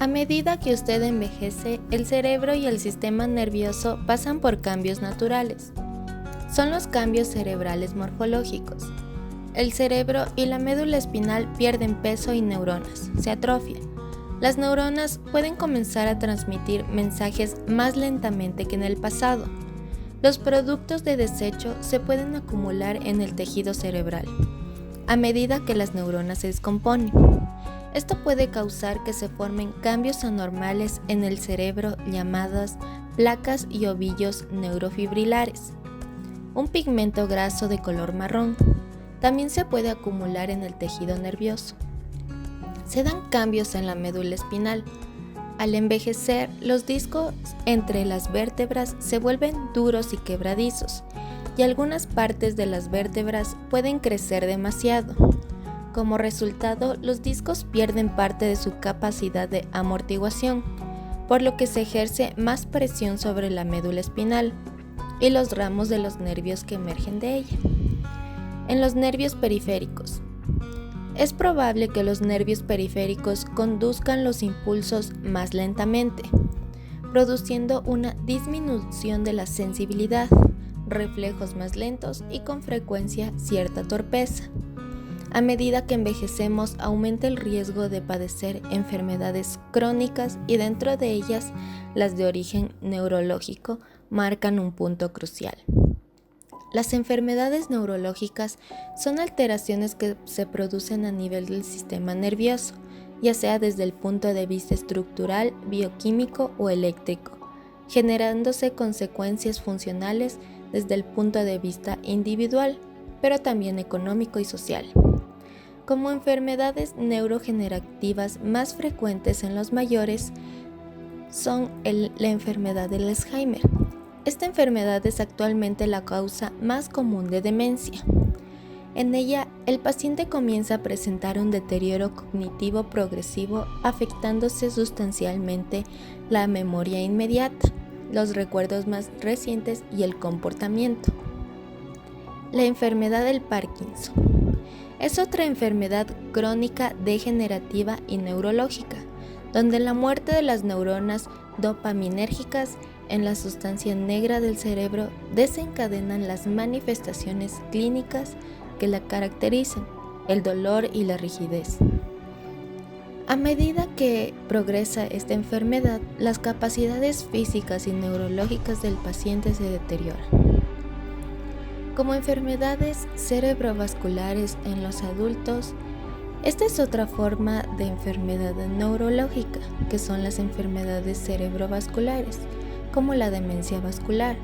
A medida que usted envejece, el cerebro y el sistema nervioso pasan por cambios naturales. Son los cambios cerebrales morfológicos. El cerebro y la médula espinal pierden peso y neuronas, se atrofian. Las neuronas pueden comenzar a transmitir mensajes más lentamente que en el pasado. Los productos de desecho se pueden acumular en el tejido cerebral a medida que las neuronas se descomponen. Esto puede causar que se formen cambios anormales en el cerebro llamadas placas y ovillos neurofibrilares. Un pigmento graso de color marrón también se puede acumular en el tejido nervioso. Se dan cambios en la médula espinal. Al envejecer, los discos entre las vértebras se vuelven duros y quebradizos, y algunas partes de las vértebras pueden crecer demasiado. Como resultado, los discos pierden parte de su capacidad de amortiguación, por lo que se ejerce más presión sobre la médula espinal y los ramos de los nervios que emergen de ella. En los nervios periféricos. Es probable que los nervios periféricos conduzcan los impulsos más lentamente, produciendo una disminución de la sensibilidad, reflejos más lentos y con frecuencia cierta torpeza. A medida que envejecemos, aumenta el riesgo de padecer enfermedades crónicas y dentro de ellas, las de origen neurológico marcan un punto crucial. Las enfermedades neurológicas son alteraciones que se producen a nivel del sistema nervioso, ya sea desde el punto de vista estructural, bioquímico o eléctrico, generándose consecuencias funcionales desde el punto de vista individual, pero también económico y social. Como enfermedades neurodegenerativas más frecuentes en los mayores son la enfermedad del Alzheimer. Esta enfermedad es actualmente la causa más común de demencia. En ella, el paciente comienza a presentar un deterioro cognitivo progresivo, afectándose sustancialmente la memoria inmediata, los recuerdos más recientes y el comportamiento. La enfermedad del Parkinson es otra enfermedad crónica degenerativa y neurológica, donde la muerte de las neuronas dopaminérgicas en la sustancia negra del cerebro desencadenan las manifestaciones clínicas que la caracterizan, el dolor y la rigidez. A medida que progresa esta enfermedad, las capacidades físicas y neurológicas del paciente se deterioran. Como enfermedades cerebrovasculares en los adultos, esta es otra forma de enfermedad neurológica, que son las enfermedades cerebrovasculares, como la demencia vascular.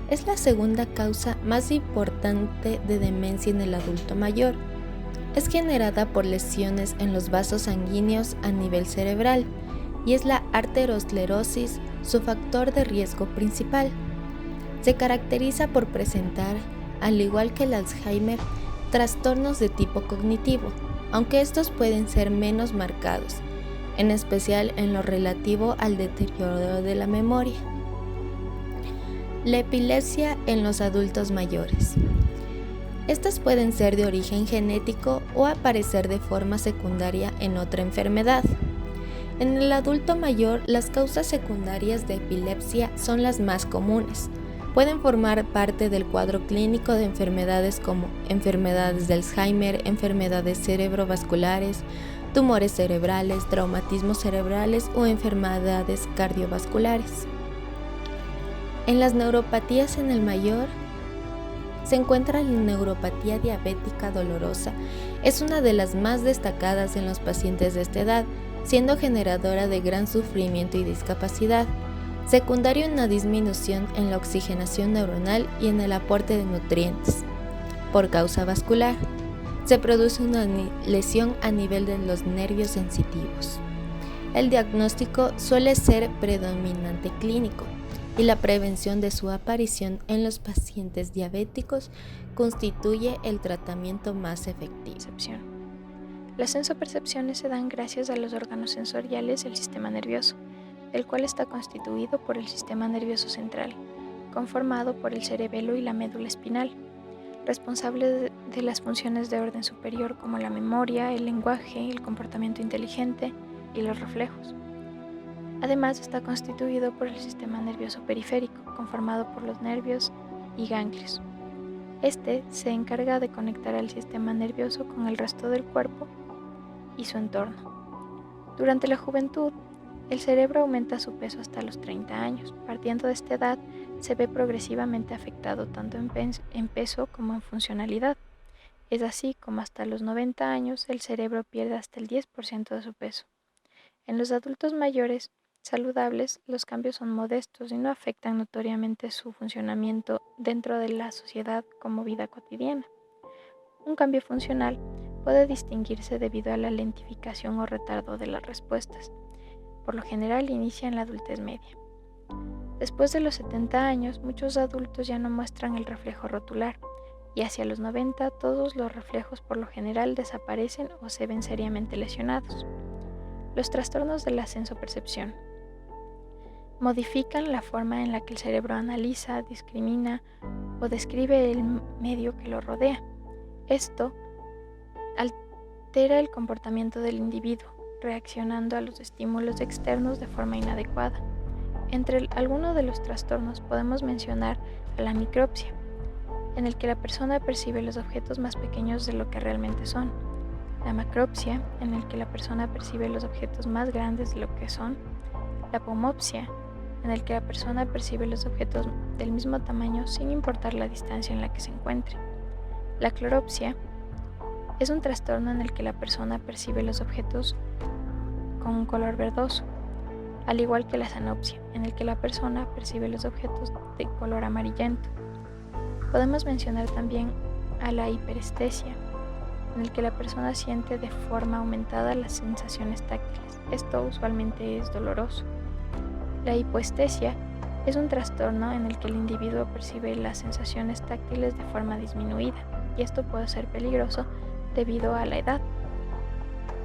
Es la segunda causa más importante de demencia en el adulto mayor. Es generada por lesiones en los vasos sanguíneos a nivel cerebral y es la arteriosclerosis su factor de riesgo principal. Se caracteriza por presentar, al igual que el Alzheimer, trastornos de tipo cognitivo, aunque estos pueden ser menos marcados, en especial en lo relativo al deterioro de la memoria. La epilepsia en los adultos mayores. Estas pueden ser de origen genético o aparecer de forma secundaria en otra enfermedad. En el adulto mayor, las causas secundarias de epilepsia son las más comunes. Pueden formar parte del cuadro clínico de enfermedades como enfermedades de Alzheimer, enfermedades cerebrovasculares, tumores cerebrales, traumatismos cerebrales o enfermedades cardiovasculares. En las neuropatías en el mayor se encuentra la neuropatía diabética dolorosa. Es una de las más destacadas en los pacientes de esta edad, siendo generadora de gran sufrimiento y discapacidad, secundario una disminución en la oxigenación neuronal y en el aporte de nutrientes. Por causa vascular, se produce una lesión a nivel de los nervios sensitivos. El diagnóstico suele ser predominante clínico y la prevención de su aparición en los pacientes diabéticos constituye el tratamiento más efectivo. Las sensopercepciones se dan gracias a los órganos sensoriales del sistema nervioso, el cual está constituido por el sistema nervioso central, conformado por el cerebelo y la médula espinal, responsable de las funciones de orden superior como la memoria, el lenguaje, el comportamiento inteligente y los reflejos. Además, está constituido por el sistema nervioso periférico, conformado por los nervios y ganglios. Este se encarga de conectar al sistema nervioso con el resto del cuerpo y su entorno. Durante la juventud, el cerebro aumenta su peso hasta los 30 años. Partiendo de esta edad, se ve progresivamente afectado tanto en peso como en funcionalidad. Es así como hasta los 90 años el cerebro pierde hasta el 10% de su peso. En los adultos mayores saludables, los cambios son modestos y no afectan notoriamente su funcionamiento dentro de la sociedad como vida cotidiana. Un cambio funcional puede distinguirse debido a la lentificación o retardo de las respuestas. Por lo general inicia en la adultez media. Después de los 70 años, muchos adultos ya no muestran el reflejo rotular, y hacia los 90 todos los reflejos por lo general desaparecen o se ven seriamente lesionados. Los trastornos de la sensopercepción modifican la forma en la que el cerebro analiza, discrimina o describe el medio que lo rodea. Esto altera el comportamiento del individuo, reaccionando a los estímulos externos de forma inadecuada. Entre algunos de los trastornos podemos mencionar a la micropsia, en el que la persona percibe los objetos más pequeños de lo que realmente son; la macropsia, en el que la persona percibe los objetos más grandes de lo que son; la pomopsia, en el que la persona percibe los objetos del mismo tamaño sin importar la distancia en la que se encuentre. La cloropsia es un trastorno en el que la persona percibe los objetos con un color verdoso, al igual que la xanopsia, en el que la persona percibe los objetos de color amarillento. Podemos mencionar también a la hiperestesia, en el que la persona siente de forma aumentada las sensaciones táctiles. Esto usualmente es doloroso. La hipoestesia es un trastorno en el que el individuo percibe las sensaciones táctiles de forma disminuida, y esto puede ser peligroso debido a la edad.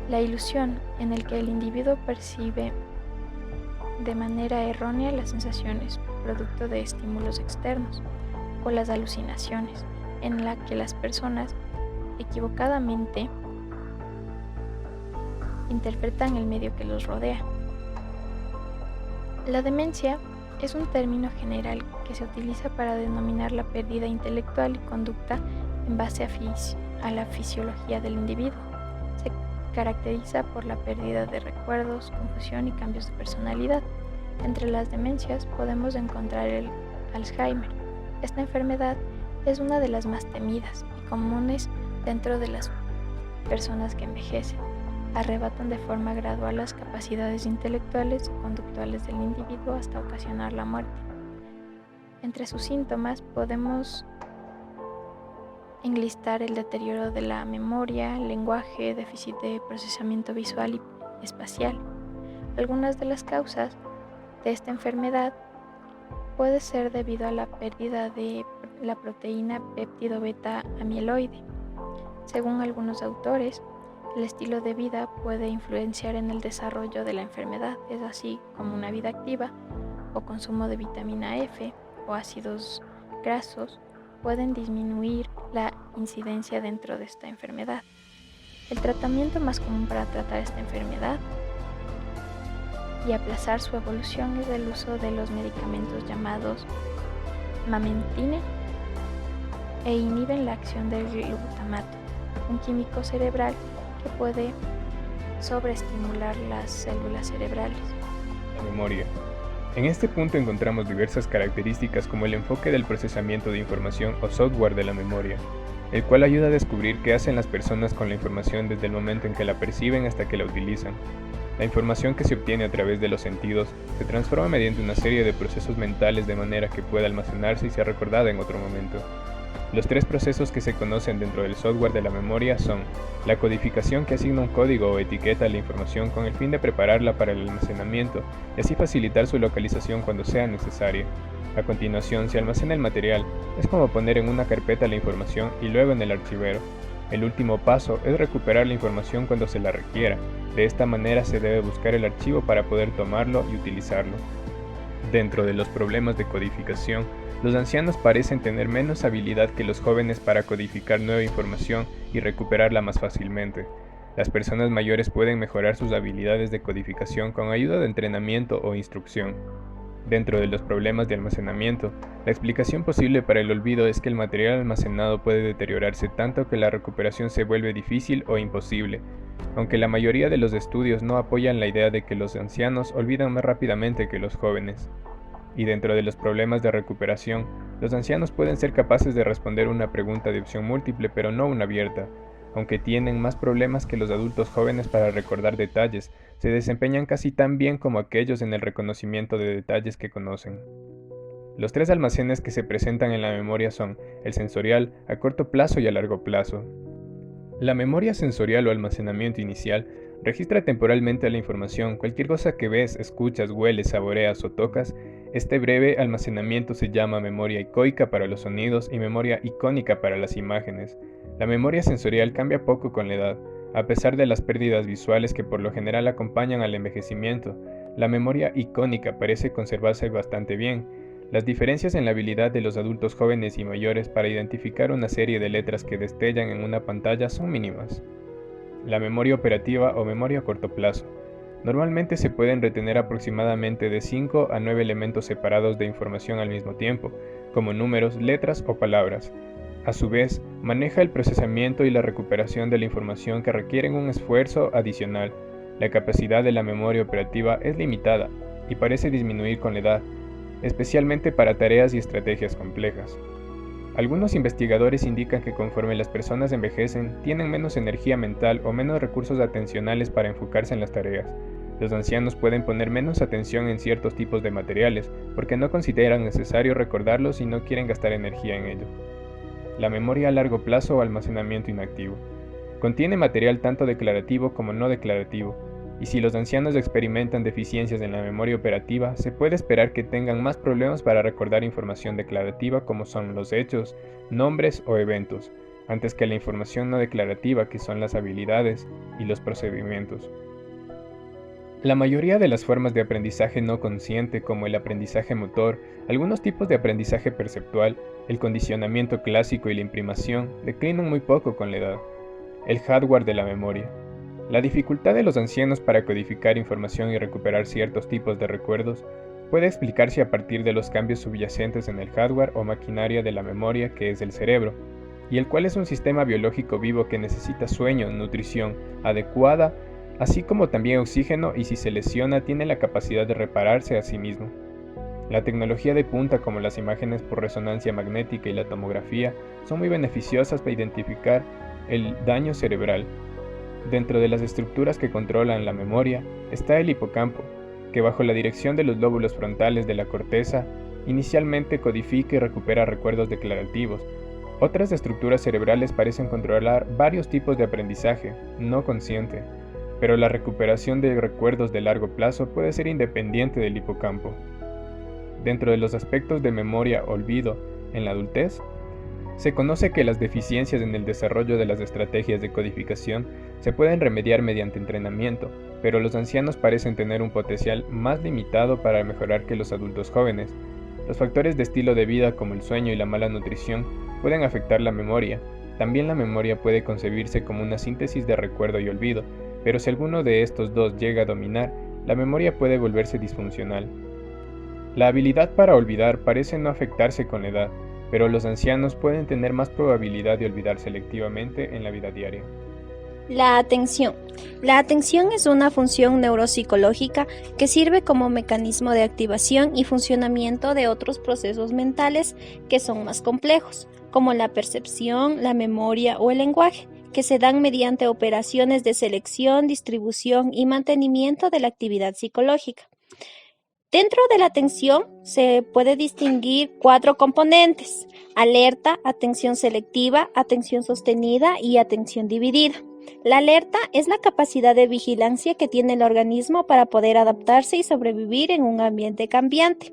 La ilusión, en el que el individuo percibe de manera errónea las sensaciones producto de estímulos externos; o las alucinaciones, en la que las personas equivocadamente interpretan el medio que los rodea. La demencia es un término general que se utiliza para denominar la pérdida intelectual y conducta en base a la fisiología del individuo. Se caracteriza por la pérdida de recuerdos, confusión y cambios de personalidad. Entre las demencias podemos encontrar el Alzheimer. Esta enfermedad es una de las más temidas y comunes dentro de las personas que envejecen. Arrebatan de forma gradual las capacidades intelectuales y conductuales del individuo hasta ocasionar la muerte. Entre sus síntomas podemos enlistar el deterioro de la memoria, lenguaje, déficit de procesamiento visual y espacial. Algunas de las causas de esta enfermedad puede ser debido a la pérdida de la proteína péptido beta amiloide. Según algunos autores, el estilo de vida puede influenciar en el desarrollo de la enfermedad, es así como una vida activa o consumo de vitamina F o ácidos grasos pueden disminuir la incidencia dentro de esta enfermedad. El tratamiento más común para tratar esta enfermedad y aplazar su evolución es el uso de los medicamentos llamados mamentine e inhiben la acción del glutamato, un químico cerebral que puede sobreestimular las células cerebrales. La memoria. En este punto encontramos diversas características como el enfoque del procesamiento de información o software de la memoria, el cual ayuda a descubrir qué hacen las personas con la información desde el momento en que la perciben hasta que la utilizan. La información que se obtiene a través de los sentidos se transforma mediante una serie de procesos mentales de manera que pueda almacenarse y ser recordada en otro momento. Los tres procesos que se conocen dentro del software de la memoria son la codificación, que asigna un código o etiqueta a la información con el fin de prepararla para el almacenamiento y así facilitar su localización cuando sea necesaria. A continuación se almacena el material, es como poner en una carpeta la información y luego en el archivero. El último paso es recuperar la información cuando se la requiera. De esta manera se debe buscar el archivo para poder tomarlo y utilizarlo. Dentro de los problemas de codificación, los ancianos parecen tener menos habilidad que los jóvenes para codificar nueva información y recuperarla más fácilmente. Las personas mayores pueden mejorar sus habilidades de codificación con ayuda de entrenamiento o instrucción. Dentro de los problemas de almacenamiento, la explicación posible para el olvido es que el material almacenado puede deteriorarse tanto que la recuperación se vuelve difícil o imposible, aunque la mayoría de los estudios no apoyan la idea de que los ancianos olvidan más rápidamente que los jóvenes. Y dentro de los problemas de recuperación, los ancianos pueden ser capaces de responder una pregunta de opción múltiple pero no una abierta. Aunque tienen más problemas que los adultos jóvenes para recordar detalles, se desempeñan casi tan bien como aquellos en el reconocimiento de detalles que conocen. Los tres almacenes que se presentan en la memoria son el sensorial, a corto plazo y a largo plazo. La memoria sensorial o almacenamiento inicial registra temporalmente la información, cualquier cosa que ves, escuchas, hueles, saboreas o tocas. Este breve almacenamiento se llama memoria ecoica para los sonidos y memoria icónica para las imágenes. La memoria sensorial cambia poco con la edad, a pesar de las pérdidas visuales que por lo general acompañan al envejecimiento. La memoria icónica parece conservarse bastante bien. Las diferencias en la habilidad de los adultos jóvenes y mayores para identificar una serie de letras que destellan en una pantalla son mínimas. La memoria operativa o memoria a corto plazo. Normalmente se pueden retener aproximadamente de 5 a 9 elementos separados de información al mismo tiempo, como números, letras o palabras. A su vez, maneja el procesamiento y la recuperación de la información que requieren un esfuerzo adicional. La capacidad de la memoria operativa es limitada y parece disminuir con la edad, especialmente para tareas y estrategias complejas. Algunos investigadores indican que conforme las personas envejecen, tienen menos energía mental o menos recursos atencionales para enfocarse en las tareas. Los ancianos pueden poner menos atención en ciertos tipos de materiales porque no consideran necesario recordarlos y no quieren gastar energía en ello. La memoria a largo plazo o almacenamiento inactivo. Contiene material tanto declarativo como no declarativo, y si los ancianos experimentan deficiencias en la memoria operativa, se puede esperar que tengan más problemas para recordar información declarativa como son los hechos, nombres o eventos, antes que la información no declarativa que son las habilidades y los procedimientos. La mayoría de las formas de aprendizaje no consciente, como el aprendizaje motor, algunos tipos de aprendizaje perceptual, el condicionamiento clásico y la imprimación, declinan muy poco con la edad. El hardware de la memoria. La dificultad de los ancianos para codificar información y recuperar ciertos tipos de recuerdos puede explicarse a partir de los cambios subyacentes en el hardware o maquinaria de la memoria, que es el cerebro, y el cual es un sistema biológico vivo que necesita sueño, nutrición adecuada, así como también oxígeno, y si se lesiona tiene la capacidad de repararse a sí mismo. La tecnología de punta como las imágenes por resonancia magnética y la tomografía son muy beneficiosas para identificar el daño cerebral. Dentro de las estructuras que controlan la memoria está el hipocampo, que bajo la dirección de los lóbulos frontales de la corteza inicialmente codifica y recupera recuerdos declarativos. Otras estructuras cerebrales parecen controlar varios tipos de aprendizaje no consciente, pero la recuperación de recuerdos de largo plazo puede ser independiente del hipocampo. Dentro de los aspectos de memoria-olvido en la adultez, se conoce que las deficiencias en el desarrollo de las estrategias de codificación se pueden remediar mediante entrenamiento, pero los ancianos parecen tener un potencial más limitado para mejorar que los adultos jóvenes. Los factores de estilo de vida como el sueño y la mala nutrición pueden afectar la memoria. También la memoria puede concebirse como una síntesis de recuerdo y olvido, pero si alguno de estos dos llega a dominar, la memoria puede volverse disfuncional. La habilidad para olvidar parece no afectarse con la edad, pero los ancianos pueden tener más probabilidad de olvidar selectivamente en la vida diaria. La atención. La atención es una función neuropsicológica que sirve como mecanismo de activación y funcionamiento de otros procesos mentales que son más complejos, como la percepción, la memoria o el lenguaje, que se dan mediante operaciones de selección, distribución y mantenimiento de la actividad psicológica. Dentro de la atención se puede distinguir 4 componentes: alerta, atención selectiva, atención sostenida y atención dividida. La alerta es la capacidad de vigilancia que tiene el organismo para poder adaptarse y sobrevivir en un ambiente cambiante.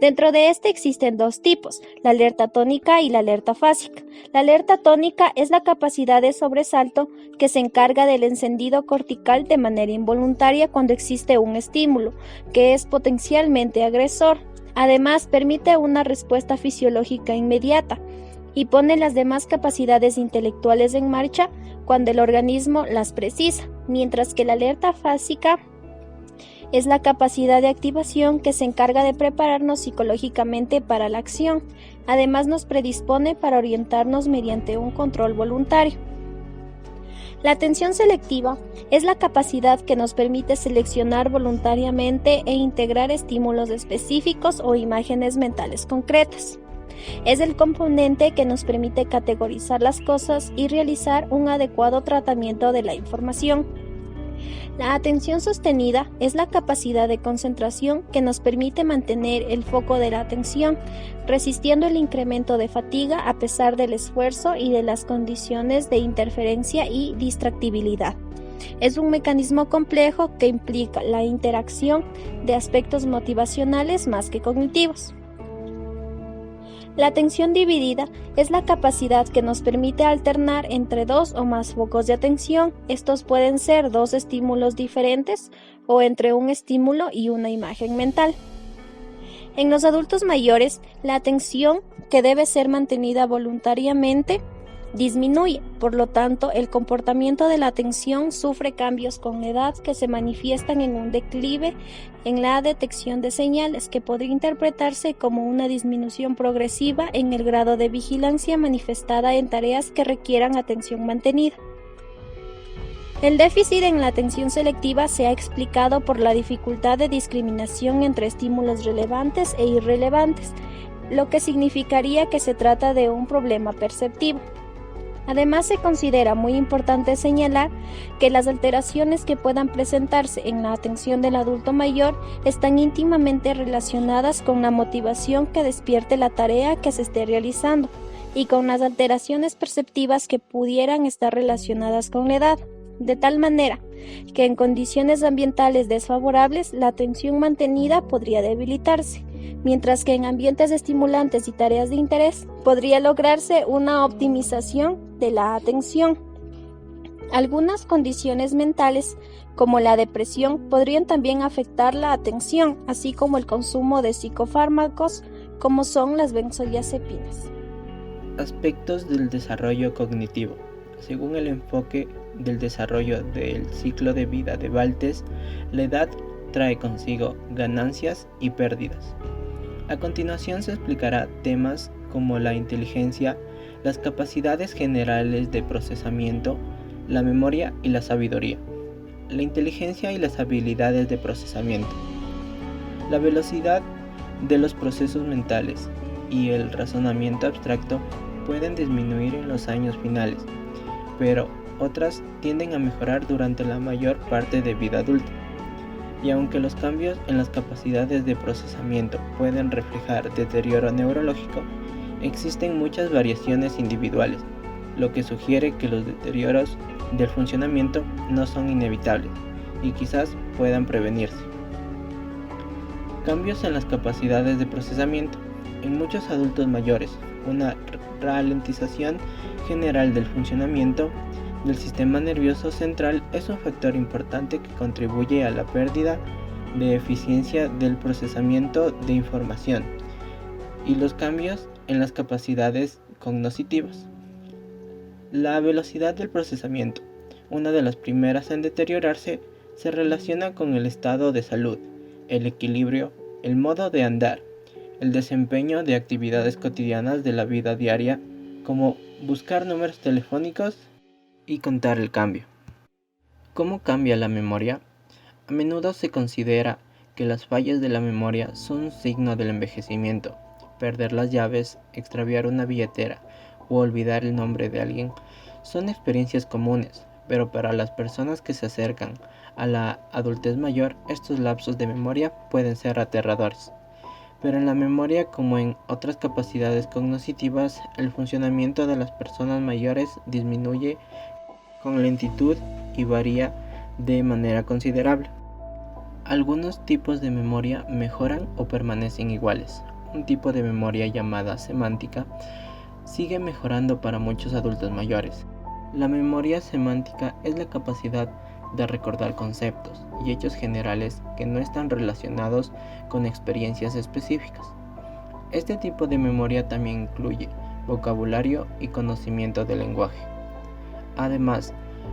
Dentro de este existen 2 tipos, la alerta tónica y la alerta fásica. La alerta tónica es la capacidad de sobresalto que se encarga del encendido cortical de manera involuntaria cuando existe un estímulo, que es potencialmente agresor. Además, permite una respuesta fisiológica inmediata. y pone las demás capacidades intelectuales en marcha cuando el organismo las precisa, mientras que la alerta fásica es la capacidad de activación que se encarga de prepararnos psicológicamente para la acción. Además, nos predispone para orientarnos mediante un control voluntario. La atención selectiva es la capacidad que nos permite seleccionar voluntariamente e integrar estímulos específicos o imágenes mentales concretas. Es el componente que nos permite categorizar las cosas y realizar un adecuado tratamiento de la información. La atención sostenida es la capacidad de concentración que nos permite mantener el foco de la atención, resistiendo el incremento de fatiga a pesar del esfuerzo y de las condiciones de interferencia y distractibilidad. Es un mecanismo complejo que implica la interacción de aspectos motivacionales más que cognitivos. La atención dividida es la capacidad que nos permite alternar entre dos o más focos de atención. Estos pueden ser dos estímulos diferentes o entre un estímulo y una imagen mental. En los adultos mayores, la atención, que debe ser mantenida voluntariamente, disminuye. Por lo tanto, el comportamiento de la atención sufre cambios con la edad que se manifiestan en un declive en la detección de señales, que podría interpretarse como una disminución progresiva en el grado de vigilancia manifestada en tareas que requieran atención mantenida. El déficit en la atención selectiva se ha explicado por la dificultad de discriminación entre estímulos relevantes e irrelevantes, lo que significaría que se trata de un problema perceptivo. Además, se considera muy importante señalar que las alteraciones que puedan presentarse en la atención del adulto mayor están íntimamente relacionadas con la motivación que despierte la tarea que se esté realizando y con las alteraciones perceptivas que pudieran estar relacionadas con la edad, de tal manera que en condiciones ambientales desfavorables la atención mantenida podría debilitarse, mientras que en ambientes estimulantes y tareas de interés podría lograrse una optimización de la atención. Algunas condiciones mentales, como la depresión, podrían también afectar la atención, así como el consumo de psicofármacos, como son las benzodiazepinas. Aspectos del desarrollo cognitivo. Según el enfoque del desarrollo del ciclo de vida de Baltes, la edad trae consigo ganancias y pérdidas. A continuación se explicará temas como la inteligencia, las capacidades generales de procesamiento, la memoria y la sabiduría. La inteligencia y las habilidades de procesamiento. La velocidad de los procesos mentales y el razonamiento abstracto pueden disminuir en los años finales, pero otras tienden a mejorar durante la mayor parte de vida adulta. Y aunque los cambios en las capacidades de procesamiento pueden reflejar deterioro neurológico, existen muchas variaciones individuales, lo que sugiere que los deterioros del funcionamiento no son inevitables y quizás puedan prevenirse. Cambios en las capacidades de procesamiento. En muchos adultos mayores, una ralentización general del funcionamiento del sistema nervioso central es un factor importante que contribuye a la pérdida de eficiencia del procesamiento de información y los cambios en las capacidades cognitivas. La velocidad del procesamiento, una de las primeras en deteriorarse, se relaciona con el estado de salud, el equilibrio, el modo de andar, el desempeño de actividades cotidianas de la vida diaria, como buscar números telefónicos y contar el cambio. ¿Cómo cambia la memoria? A menudo se considera que las fallas de la memoria son un signo del envejecimiento. Perder las llaves, extraviar una billetera o olvidar el nombre de alguien son experiencias comunes, pero para las personas que se acercan a la adultez mayor, estos lapsos de memoria pueden ser aterradores. Pero en la memoria, como en otras capacidades cognitivas, el funcionamiento de las personas mayores disminuye con lentitud y varía de manera considerable. Algunos tipos de memoria mejoran o permanecen iguales. Un tipo de memoria llamada semántica sigue mejorando para muchos adultos mayores. La memoria semántica es la capacidad de recordar conceptos y hechos generales que no están relacionados con experiencias específicas. Este tipo de memoria también incluye vocabulario y conocimiento del lenguaje. Además,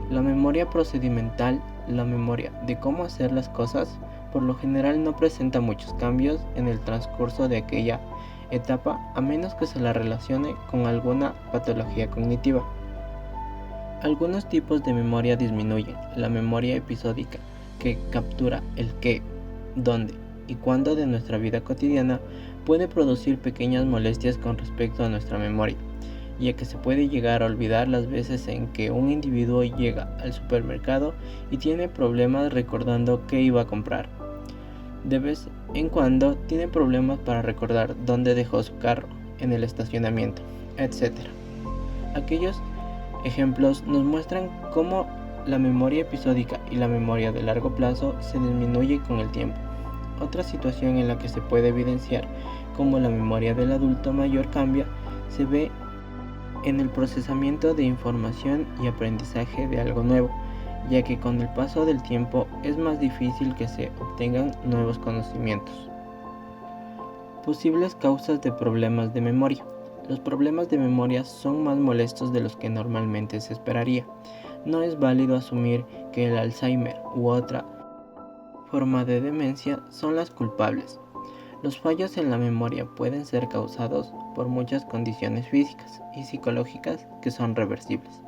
la memoria procedimental, la memoria de cómo hacer las cosas, por lo general no presenta muchos cambios en el transcurso de aquella etapa, a menos que se la relacione con alguna patología cognitiva. Algunos tipos de memoria disminuyen. La memoria episódica, que captura el qué, dónde y cuándo de nuestra vida cotidiana, puede producir pequeñas molestias con respecto a nuestra memoria, ya que se puede llegar a olvidar las veces en que un individuo llega al supermercado y tiene problemas recordando qué iba a comprar. De vez en cuando tiene problemas para recordar dónde dejó su carro, en el estacionamiento, etc. Aquellos ejemplos nos muestran cómo la memoria episódica y la memoria de largo plazo se disminuye con el tiempo. Otra situación en la que se puede evidenciar cómo la memoria del adulto mayor cambia se ve en el procesamiento de información y aprendizaje de algo nuevo, ya que con el paso del tiempo es más difícil que se obtengan nuevos conocimientos. Posibles causas de problemas de memoria. Los problemas de memoria son más molestos de los que normalmente se esperaría. No es válido asumir que el Alzheimer u otra forma de demencia son las culpables. Los fallos en la memoria pueden ser causados por muchas condiciones físicas y psicológicas que son reversibles.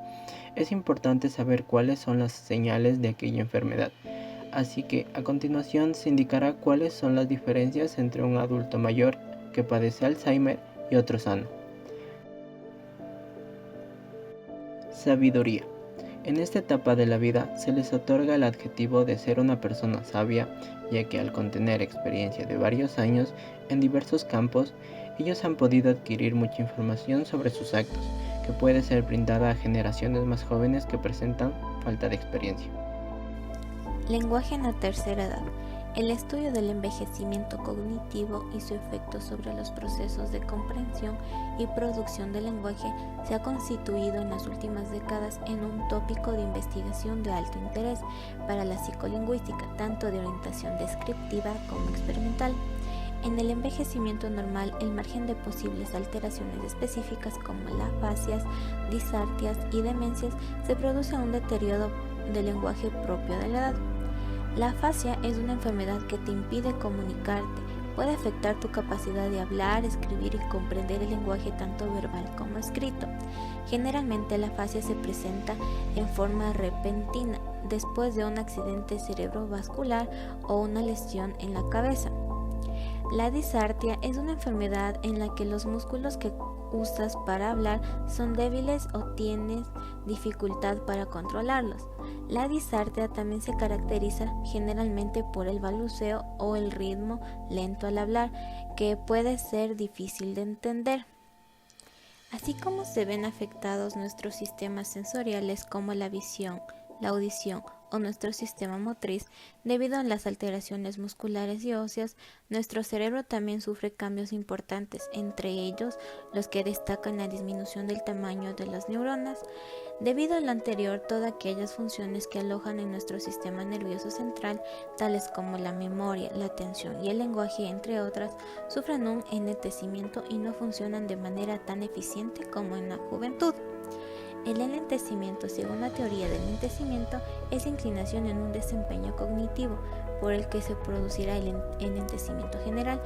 Es importante saber cuáles son las señales de aquella enfermedad, así que a continuación se indicará cuáles son las diferencias entre un adulto mayor que padece Alzheimer y otro sano. Sabiduría. En esta etapa de la vida se les otorga el adjetivo de ser una persona sabia, ya que al contener experiencia de varios años en diversos campos, ellos han podido adquirir mucha información sobre sus actos, que puede ser brindada a generaciones más jóvenes que presentan falta de experiencia. Lenguaje en la tercera edad. El estudio del envejecimiento cognitivo y su efecto sobre los procesos de comprensión y producción del lenguaje se ha constituido en las últimas décadas en un tópico de investigación de alto interés para la psicolingüística, tanto de orientación descriptiva como experimental. En el envejecimiento normal, el margen de posibles alteraciones específicas como las afasias, disartrias y demencias se produce a un deterioro del lenguaje propio de la edad. La afasia es una enfermedad que te impide comunicarte, puede afectar tu capacidad de hablar, escribir y comprender el lenguaje tanto verbal como escrito. Generalmente la afasia se presenta en forma repentina, después de un accidente cerebrovascular o una lesión en la cabeza. La disartria es una enfermedad en la que los músculos que usas para hablar son débiles o tienes dificultad para controlarlos. La disartria también se caracteriza generalmente por el balbuceo o el ritmo lento al hablar, que puede ser difícil de entender. Así como se ven afectados nuestros sistemas sensoriales como la visión, la audición o nuestro sistema motriz, debido a las alteraciones musculares y óseas, nuestro cerebro también sufre cambios importantes, entre ellos los que destacan la disminución del tamaño de las neuronas. Debido a lo anterior, todas aquellas funciones que alojan en nuestro sistema nervioso central, tales como la memoria, la atención y el lenguaje, entre otras, sufren un enlentecimiento y no funcionan de manera tan eficiente como en la juventud. El enlentecimiento, según la teoría del enlentecimiento, es inclinación en un desempeño cognitivo por el que se producirá el enlentecimiento general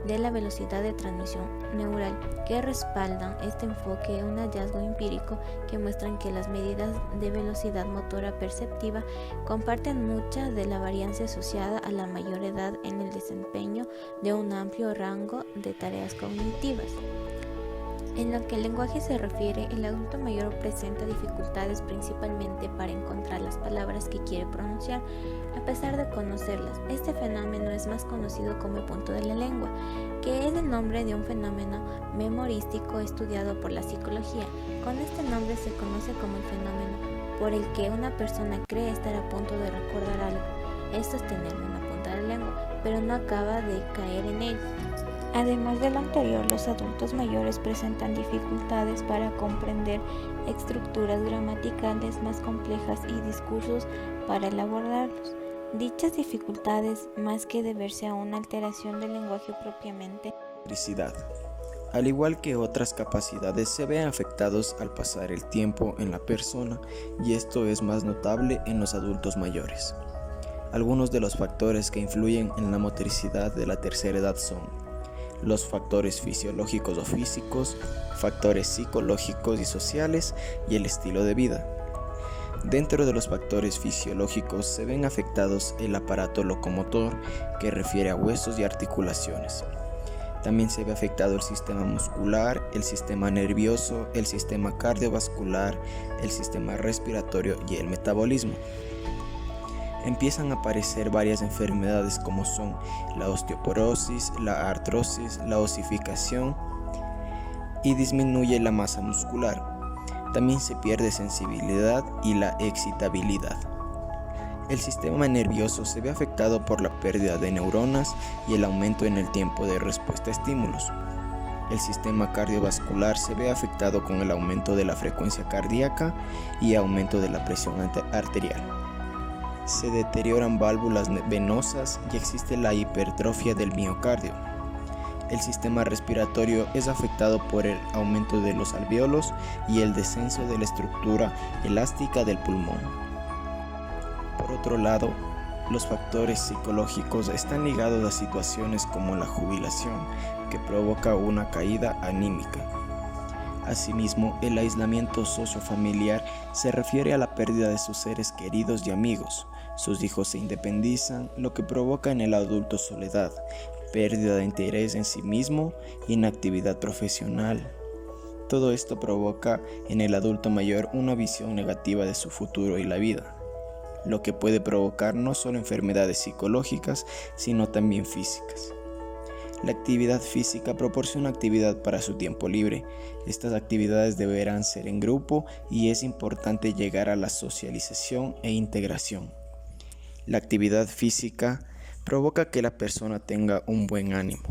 de la velocidad de transmisión neural, que respaldan este enfoque un hallazgo empírico que muestran que las medidas de velocidad motora perceptiva comparten mucha de la variancia asociada a la mayor edad en el desempeño de un amplio rango de tareas cognitivas. En lo que el lenguaje se refiere, el adulto mayor presenta dificultades principalmente para encontrar las palabras que quiere pronunciar, a pesar de conocerlas. Este fenómeno es más conocido como el punto de la lengua, que es el nombre de un fenómeno memorístico estudiado por la psicología. Con este nombre se conoce como el fenómeno por el que una persona cree estar a punto de recordar algo. Esto es tener una punta de la lengua, pero no acaba de caer en él. Además de lo anterior, los adultos mayores presentan dificultades para comprender estructuras gramaticales más complejas y discursos para elaborarlos. Dichas dificultades, más que deberse a una alteración del lenguaje propiamente, al igual que otras capacidades, se ven afectados al pasar el tiempo en la persona, y esto es más notable en los adultos mayores. Algunos de los factores que influyen en la motricidad de la tercera edad son los factores fisiológicos o físicos, factores psicológicos y sociales, y el estilo de vida. Dentro de los factores fisiológicos se ven afectados el aparato locomotor, que refiere a huesos y articulaciones. También se ve afectado el sistema muscular, el sistema nervioso, el sistema cardiovascular, el sistema respiratorio y el metabolismo. Empiezan a aparecer varias enfermedades como son la osteoporosis, la artrosis, la osificación, y disminuye la masa muscular. También se pierde sensibilidad y la excitabilidad. El sistema nervioso se ve afectado por la pérdida de neuronas y el aumento en el tiempo de respuesta a estímulos. El sistema cardiovascular se ve afectado con el aumento de la frecuencia cardíaca y aumento de la presión arterial. Se deterioran válvulas venosas y existe la hipertrofia del miocardio. El sistema respiratorio es afectado por el aumento de los alvéolos y el descenso de la estructura elástica del pulmón. Por otro lado, los factores psicológicos están ligados a situaciones como la jubilación, que provoca una caída anímica. Asimismo, el aislamiento sociofamiliar se refiere a la pérdida de sus seres queridos y amigos. Sus hijos se independizan, lo que provoca en el adulto soledad, pérdida de interés en sí mismo, inactividad profesional. Todo esto provoca en el adulto mayor una visión negativa de su futuro y la vida, lo que puede provocar no solo enfermedades psicológicas, sino también físicas. La actividad física proporciona actividad para su tiempo libre. Estas actividades deberán ser en grupo y es importante llegar a la socialización e integración. La actividad física provoca que la persona tenga un buen ánimo.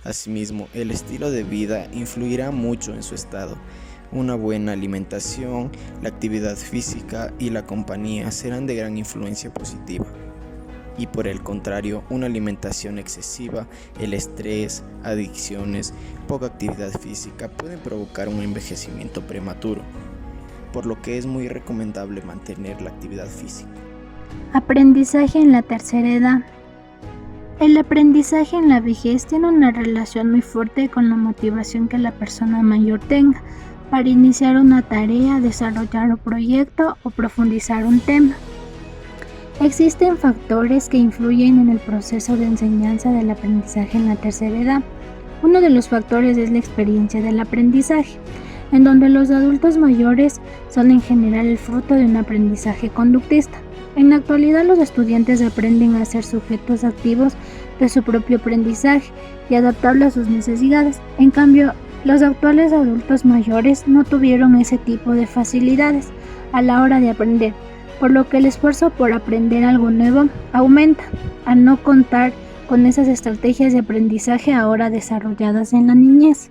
Asimismo, el estilo de vida influirá mucho en su estado. Una buena alimentación, la actividad física y la compañía serán de gran influencia positiva. Y por el contrario, una alimentación excesiva, el estrés, adicciones, poca actividad física pueden provocar un envejecimiento prematuro, por lo que es muy recomendable mantener la actividad física. Aprendizaje en la tercera edad. El aprendizaje en la vejez tiene una relación muy fuerte con la motivación que la persona mayor tenga para iniciar una tarea, desarrollar un proyecto o profundizar un tema. Existen factores que influyen en el proceso de enseñanza del aprendizaje en la tercera edad. Uno de los factores es la experiencia del aprendizaje, en donde los adultos mayores son en general el fruto de un aprendizaje conductista. En la actualidad, los estudiantes aprenden a ser sujetos activos de su propio aprendizaje y adaptarlo a sus necesidades. En cambio, los actuales adultos mayores no tuvieron ese tipo de facilidades a la hora de aprender, por lo que el esfuerzo por aprender algo nuevo aumenta, al no contar con esas estrategias de aprendizaje ahora desarrolladas en la niñez.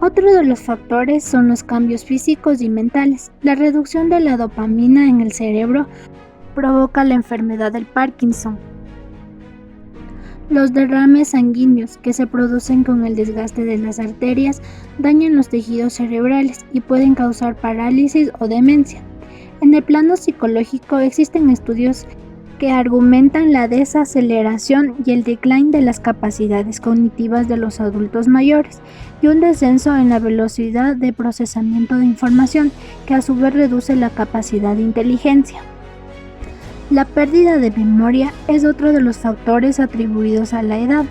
Otro de los factores son los cambios físicos y mentales. La reducción de la dopamina en el cerebro provoca la enfermedad del Parkinson. Los derrames sanguíneos que se producen con el desgaste de las arterias dañan los tejidos cerebrales y pueden causar parálisis o demencia. En el plano psicológico existen estudios que argumentan la desaceleración y el decline de las capacidades cognitivas de los adultos mayores y un descenso en la velocidad de procesamiento de información, que a su vez reduce la capacidad de inteligencia. La pérdida de memoria es otro de los factores atribuidos a la edad.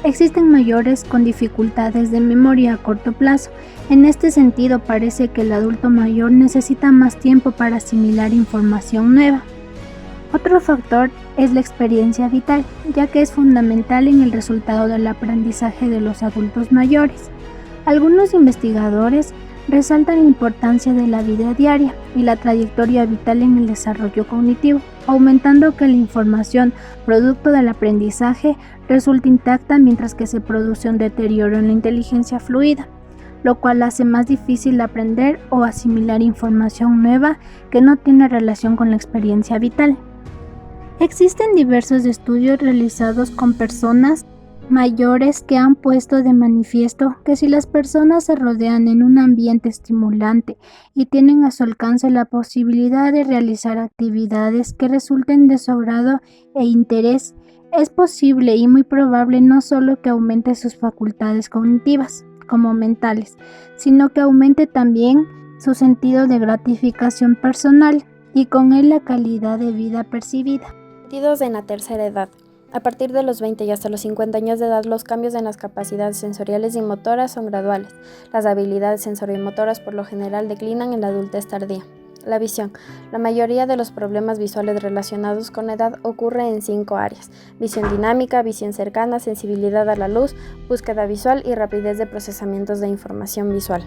Existen mayores con dificultades de memoria a corto plazo. En este sentido, parece que el adulto mayor necesita más tiempo para asimilar información nueva. Otro factor es la experiencia vital, ya que es fundamental en el resultado del aprendizaje de los adultos mayores. Algunos investigadores resaltan la importancia de la vida diaria y la trayectoria vital en el desarrollo cognitivo, aumentando que la información producto del aprendizaje resulta intacta mientras que se produce un deterioro en la inteligencia fluida, lo cual hace más difícil aprender o asimilar información nueva que no tiene relación con la experiencia vital. Existen diversos estudios realizados con personas mayores que han puesto de manifiesto que si las personas se rodean en un ambiente estimulante y tienen a su alcance la posibilidad de realizar actividades que resulten de su agrado e interés, es posible y muy probable no solo que aumente sus facultades cognitivas, como mentales, sino que aumente también su sentido de gratificación personal y con él la calidad de vida percibida. Sentidos en la tercera edad. A partir de los 20 y hasta los 50 años de edad, los cambios en las capacidades sensoriales y motoras son graduales. Las habilidades sensoriomotoras por lo general declinan en la adultez tardía. La visión. La mayoría de los problemas visuales relacionados con la edad ocurre en 5 áreas: visión dinámica, visión cercana, sensibilidad a la luz, búsqueda visual y rapidez de procesamientos de información visual.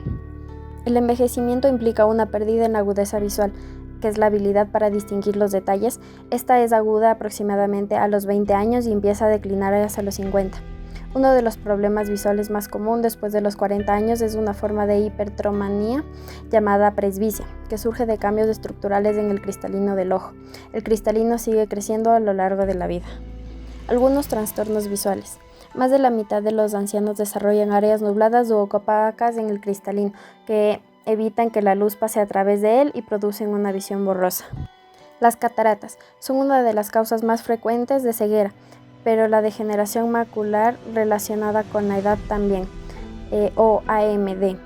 El envejecimiento implica una pérdida en la agudeza visual, que es la habilidad para distinguir los detalles. Esta es aguda aproximadamente a los 20 años y empieza a declinar hacia los 50. Uno de los problemas visuales más común después de los 40 años es una forma de hipertromanía llamada presbicia, que surge de cambios estructurales en el cristalino del ojo. El cristalino sigue creciendo a lo largo de la vida. Algunos trastornos visuales. Más de la mitad de los ancianos desarrollan áreas nubladas u opacas en el cristalino, que evitan que la luz pase a través de él y producen una visión borrosa. Las cataratas son una de las causas más frecuentes de ceguera, pero la degeneración macular relacionada con la edad también, o AMD.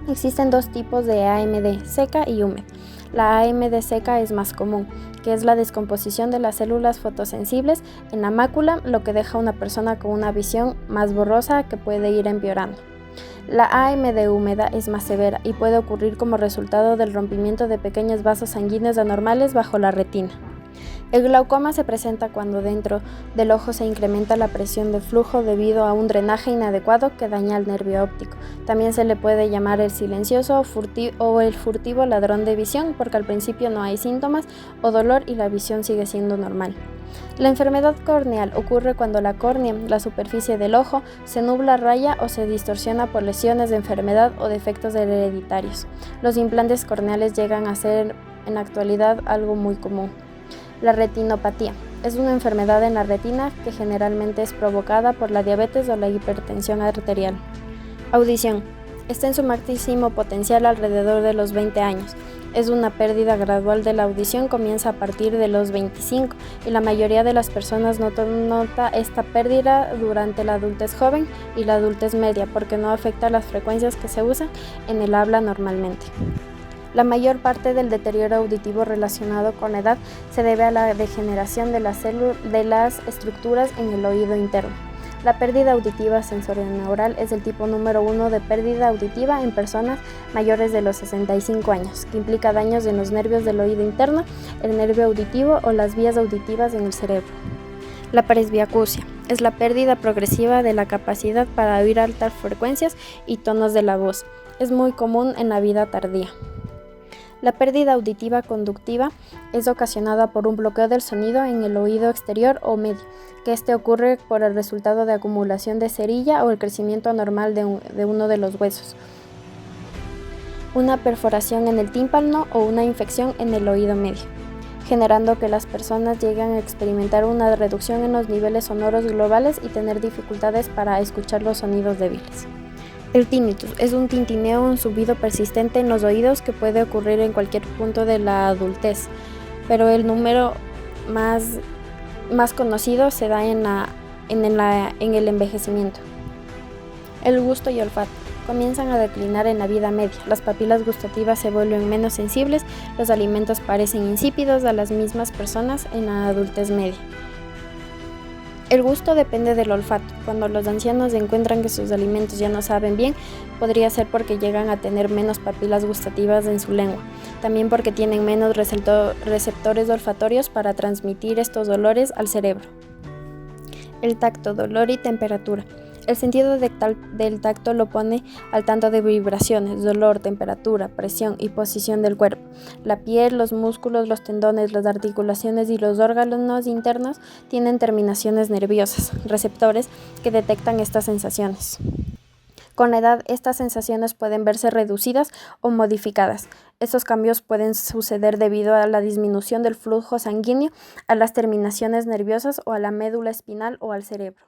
Existen dos tipos de AMD, seca y húmeda. La AMD seca es más común, que es la descomposición de las células fotosensibles en la mácula, lo que deja a una persona con una visión más borrosa que puede ir empeorando. La AMD húmeda es más severa y puede ocurrir como resultado del rompimiento de pequeños vasos sanguíneos anormales bajo la retina. El glaucoma se presenta cuando dentro del ojo se incrementa la presión de flujo debido a un drenaje inadecuado que daña el nervio óptico. También se le puede llamar el silencioso o el furtivo ladrón de visión, porque al principio no hay síntomas o dolor y la visión sigue siendo normal. La enfermedad corneal ocurre cuando la córnea, la superficie del ojo, se nubla, raya o se distorsiona por lesiones de enfermedad o defectos hereditarios. Los implantes corneales llegan a ser en la actualidad algo muy común. La retinopatía es una enfermedad en la retina que generalmente es provocada por la diabetes o la hipertensión arterial. Audición. Está en su máximo potencial alrededor de los 20 años. Es una pérdida gradual de la audición, comienza a partir de los 25 y la mayoría de las personas nota esta pérdida durante la adultez joven y la adultez media porque no afecta las frecuencias que se usan en el habla normalmente. La mayor parte del deterioro auditivo relacionado con la edad se debe a la degeneración de las estructuras en el oído interno. La pérdida auditiva sensorineural es el tipo número 1 de pérdida auditiva en personas mayores de los 65 años, que implica daños en los nervios del oído interno, el nervio auditivo o las vías auditivas en el cerebro. La presbiacusia es la pérdida progresiva de la capacidad para oír altas frecuencias y tonos de la voz. Es muy común en la vida tardía. La pérdida auditiva conductiva es ocasionada por un bloqueo del sonido en el oído exterior o medio, que ocurre por el resultado de acumulación de cerilla o el crecimiento anormal de uno de los huesos, una perforación en el tímpano o una infección en el oído medio, generando que las personas lleguen a experimentar una reducción en los niveles sonoros globales y tener dificultades para escuchar los sonidos débiles. El tinnitus es un tintineo o un zumbido persistente en los oídos que puede ocurrir en cualquier punto de la adultez, pero el número más conocido se da en el envejecimiento. El gusto y olfato comienzan a declinar en la vida media. Las papilas gustativas se vuelven menos sensibles, los alimentos parecen insípidos a las mismas personas en la adultez media. El gusto depende del olfato. Cuando los ancianos encuentran que sus alimentos ya no saben bien, podría ser porque llegan a tener menos papilas gustativas en su lengua, también porque tienen menos receptores olfatorios para transmitir estos olores al cerebro. El tacto, dolor y temperatura. El sentido del tacto lo pone al tanto de vibraciones, dolor, temperatura, presión y posición del cuerpo. La piel, los músculos, los tendones, las articulaciones y los órganos internos tienen terminaciones nerviosas, receptores que detectan estas sensaciones. Con la edad, estas sensaciones pueden verse reducidas o modificadas. Estos cambios pueden suceder debido a la disminución del flujo sanguíneo, a las terminaciones nerviosas o a la médula espinal o al cerebro.